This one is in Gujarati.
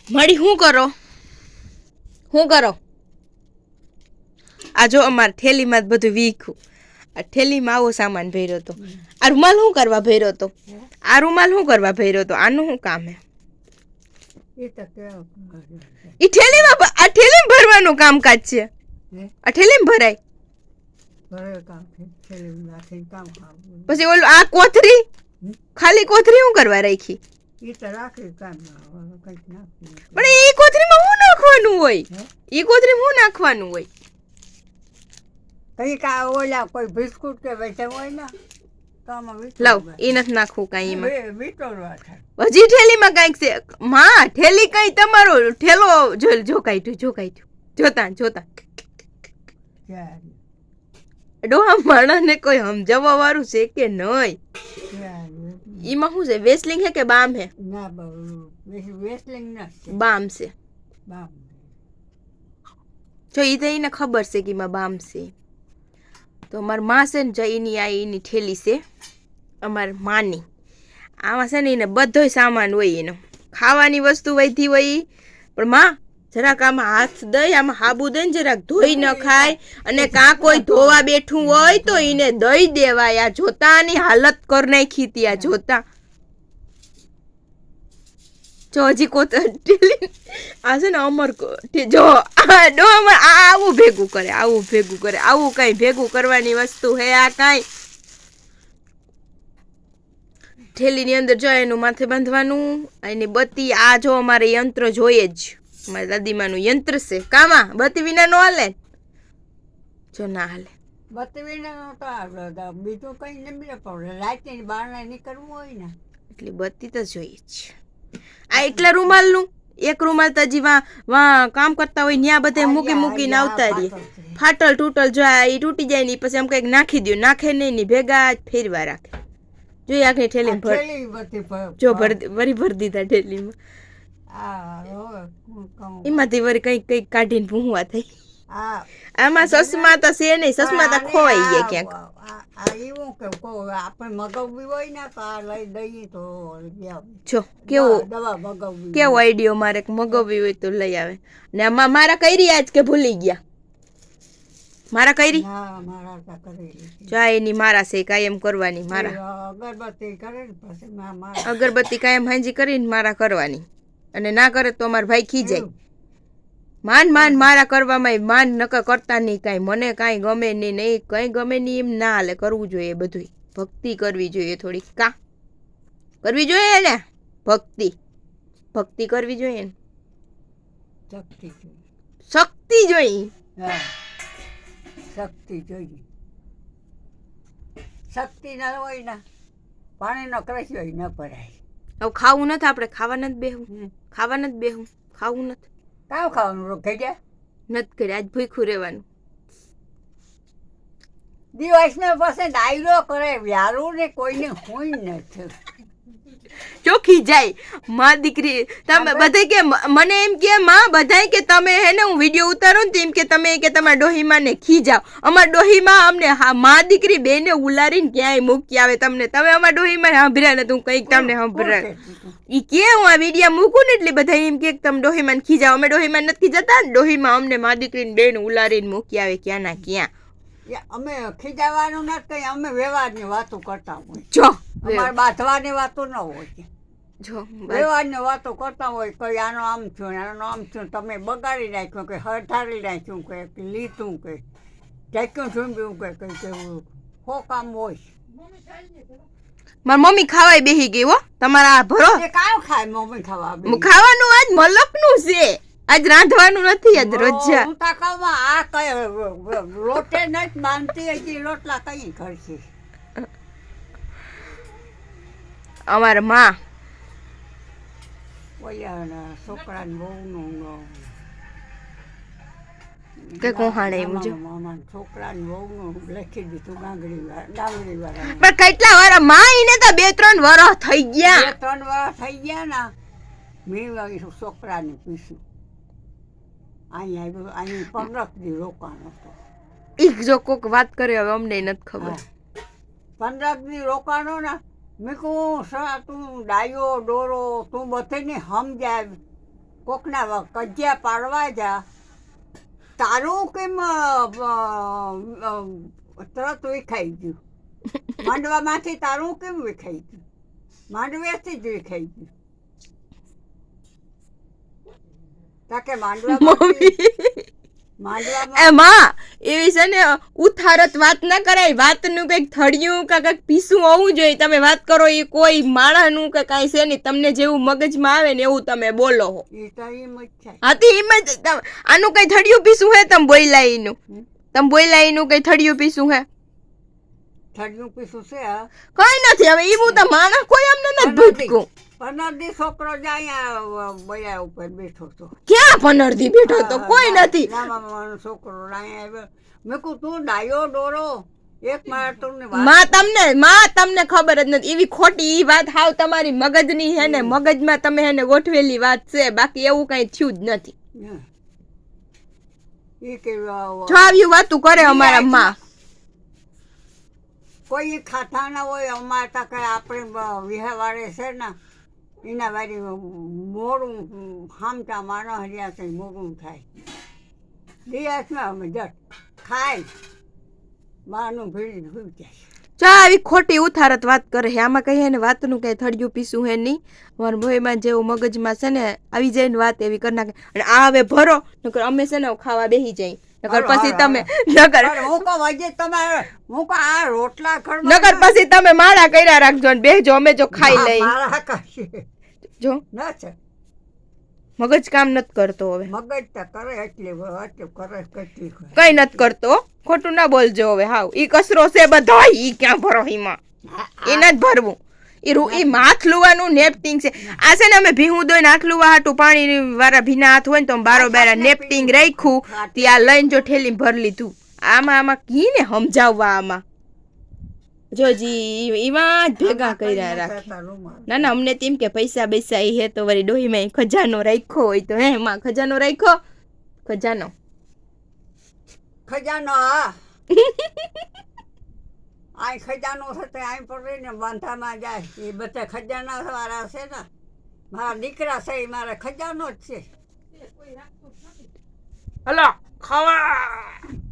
મળી શું કરો આ જો અમાર થેલીમાં જ બધું વીખું. આ થેલીમાં આવો સામાન ભર્યો હતો. આ રૂમાલ શું કરવા ભર્યો હતો? આનું શું કામ હે? ઈ થેલીમાં આ થેલીમાં ભરવાનું કામકાજ છે. આ થેલીમાં ભરાય પછી ઓલું આ કોથરી ખાલી કોથરી શું કરવા રાખી? પણ એ કોથરીમાં શું નાખવાનું હોય? કઈક ઓલા કોઈ બિસ્કુટ કે વેચે હોય ને તો આમાં લાવ એ નથી નાખવું કાંઈ એમાં. વિટોરવા થાય. હજી થેલીમાં કાંઈક છે માં. થેલી કઈ તમારો ઠેલો જો કાઢ્યું જોતા ડોહા માણસને કોઈ સમજાવવા વાળું છે કે નહીં? એમાં શું છે? વેસલિંગ હે કે બામ હે? ના વેસલિંગ ના બામ છે. બામ જો ઈ તો એને ખબર છે કે એમાં બામ છે. તો અમારી માં છે ને જો એની ઠેલી છે અમારી માની. આમાં છે ને એને બધોય સામાન હોય એનો. ખાવાની વસ્તુ વધી હોય પણ માં જરાક આમાં હાથ દઈ આમાં હાબુ દઈને જરાક ધોઈ ન ખાય. અને કાં કોઈ ધોવા બેઠું હોય તો એને દઈ દેવાય. આ જોતાની હાલત કર નાખી હતી. આ જોતા જો હજી આ છે ને અમર જો આવું ભેગું કરે. આવું કઈ ભેગું કરવાની વસ્તુ હે આ કાંઈ? થેલીની અંદર જો એનું માથે બાંધવાનું એની બત્તી. આ જો અમારે યંત્ર જોઈએ જ. મારી દાદીમાનું યંત્ર છે. કામાં બત્તી વિના નો હાલે? જો ના હાલે બત્તી વિના તો બીજું કઈ નહીં પડે. રાતે બહાર નીકળવું હોય ને એટલે બત્તી તો જોઈએ જ. આ એટલા રૂમાલનું એક રૂમાલ તો હજી વાં કામ કરતા હોય ત્યાં બધા મૂકીને આવતા રહીએ. ફાટલ તૂટલ જો એ તૂટી જાય ને પછી એમ કંઈક નાખી દો. નાખે નહીં ને ભેગા જ ફેરવા રાખે. જોઈએ આખી થેલી જો વરી ભરી દીધા થેલીમાં. એમાંથી વરી કંઈક કાઢીને ભૂંવા થઈ. આમાં સસમા તો છે નહીં. સસમા તો ખોવાઈ ગયા ક્યાંક. જો કેવો આઈડિયો મારે મગવવી હોય તો લઈ આવે. ને આમાં મારા કઈરી આજ કે ભૂલી ગયા? મારા કઈરી જો એની મારા છે કાયમ કરવાની. મારા અગરબત્તી કાયમ હાંજી કરીને મારા કરવાની. અને ના કરે તો અમારા ભાઈ ખીજાય. માન મારા કરવામાં માન નકર કરતા નહીં કાંઈ. મને કાંઈ ગમે નહીં કંઈ ગમે નહીં એમ ના હાલે. કરવું જોઈએ બધું. ભક્તિ કરવી જોઈએ થોડીક. કા કરવી જોઈએ ને? ભક્તિ કરવી જોઈએ ને. શક્તિ જોઈએ. શક્તિ ના હોય ને પાણી નો કરાશી હોય ન ભરાય. હવે ખાવું નથી આપણે. ખાવા નથી બેહું. ખાવું નથી. કામ ખાવાનું રોકાઈ ગયા નથી કર્યા. આજ ભૂખ્યું રહેવાનું. દિવસ ને પાસે ડાયરો કરે વ્યારું ને કોઈને હોય નથી. ચોખી જાય માં દીકરી. તમે બધા કે મને એમ કે માં બધા કે તમે હે ને હું વિડીયો ઉતારું ને એમ કે તમે કે તમારા ડોહીમાં ને ખીજાવ. અમારા ડોહીમાં અમને માં દીકરી બેને ઉલારીને ક્યાંય મૂકી આવે તમને. તમે અમારા ડોહીમાં સાંભળ્યા ને તું કંઈક તમને સાંભળ્યા ઈ કે હું આ વિડીયો મૂકું ને એટલે બધા એમ કે તમે ડોહીમાં ખીજાવ. અમે ડોહીમાં નથી ખીજાતા ને. ડોહીમાં અમને માં દીકરીને બેન ઉલારીને મૂકી આવે ક્યાં ના ક્યાં. અમે ખીજાવાનું નથી. અમે વ્યવહારની વાતો કરતા હોય. જો અમારે બાંધવાની વાતો ન હોય. જો વ્યવહારની વાતો કરતા હોય. કોઈ આનો આમ થયું તમે બગાડી નાખ્યું કે હરધારી નાખ્યું કે લીધું કે ટેક્યું ઝૂંબ્યું કે કંઈ કેવું હો કામ હોય. મારી મમ્મી ખાવાય બેહી ગઈ હો. તમારા આ ભરો કામ ખાય મમ્મી ખાવાનું આજ મલકનું છે. આજ રાંધવાનું નથી. આજ રોજા હું તાકામાં આ કઈ રોટે નથી બાંધતી હજી રોટલા કઈ કરશે. અમારા માં છોકરાને બહુનું કે કોહાણે એમ જો છોકરાને બહુનું લખી દીધું ડાંગરી વાળા. પણ કેટલા વાર માં એને તો 2-3 વર્ષ થઈ ગયા. 2-3 વર્ષ થઈ ગયા ને મેં છોકરાને પૂછ્યું. અહીં 15 દી રોકાણ હતો. ઈ જો કોક વાત કરે હવે અમને નથી ખબર. 15 દી રોકાણો ને મેં કહું તું ડાયો ડોરો તું બધાને સમજાવ કોકના કજિયા પાડવા જા તારું કેમ તરત વિખાઈ ગયું માંડવામાંથી તારું કેમ વિખાઈ ગયું માંડવેથી જ વિખાઈ ગયું તાકે માંડવામાં એ માં એવી છે ને ઉથારત વાત ના કરાય વાતનું કંઈક થળિયું કે કંઈક પીસું હોવું જોઈએ તમે વાત કરો એ કોઈ માણસનું કે કાંઈ છે નહીં તમને જેવું મગજમાં આવે ને એવું તમે બોલો હો એ તો એમ જ થાય હા તો એમ જ આનું કઈ થળિયું પીસું હે તમે બોલ્યા એનું તમે બોલ્યા એનું કઈ થળિયું પીસું હે થળિયું પીસું છે હા કઈ નથી હવે એવું તો માણસ કોઈ અમને નથી ભૂટકું 15 દી છોકરો જાય બયા ઉપર બેઠો તો ક્યાં 15 દી બેઠો તો કોઈ નથી મામાનો છોકરો અહીંયા આવ્યો મેં કહું તું ડાયો ડોરો એક મારા તમને માં તમને ખબર જ નથી એવી ખોટી ઈ વાત હાવ તમારી મગજની હે ને મગજમાં તમે હેને ગોઠવેલી વાત છે બાકી એવું કઈ થયું જ નથી એ કે જો આવી વાતું કરે અમારા માં કોઈ ખાતા ના હોય અમારે તો કઈ આપણે વિહાવાળે છે ને એના વારી મોડું હામટા માણસ હરિયા કંઈ મોડું થાય દિવસમાં અમે જટ ખાય માનું ભીડ ભૂલ જાય ચા આવી ખોટી ઉથારત વાત કરે છે આમાં કહીએ ને વાતનું કઈ થળિયું પીસું હે નહીં અમારા ભોયમાં જેવું મગજમાં છે ને આવી જાય ને વાત એવી કરી નાખે અને આ હવે ભરો નકર અમે છે ને ખાવા બેસી જાય નકર પછી તમે નકર હું કહું હજી તમારે હું કહું આ રોટલા ઘરમાં નકર પછી તમે માળા કર્યા રાખજો ને બેસજો અમે જો ખાઈ લઈ મારા કશી જો ના છે મગજ કામ નથી કરતો હવે મગજ તો કરે એટલી કરે કેટલી કઈ નથી કરતો ખોટું ના બોલજો હવે હાવ ઈ કચરો છે બધો ઈ ક્યાં ભરો ઈમાં એ નથી ભરવું ઈ હાથ લુવાનું નેપટિંગ છે આ છે ને અમે ભીહું દોઈને હાથ લુવા હાટું પાણી વાળા ભીના હાથ હોય ને તો બારો બારા નેપટિંગ રાખ્યું ત્યાં લઈને જો ઠેલી ભરી લીધું આમાં કી ને સમજાવવા આમાં જોજી એમાં જ ભેગા કર્યા રાખે ના ના અમને તેમ કે પૈસા બૈસા એ હે તો વળી ડોહીમાં ખજાનો રાખ્યો હોય તો હે એમાં ખજાનો રાખ્યો ખજાનો હા આ ખજાનો થતો અહીં પડીને બાંધામાં જાય એ બધા ખજાના વાળા છે ને મારા દીકરા છે એ મારા ખજાનો જ છે હલો ખાવા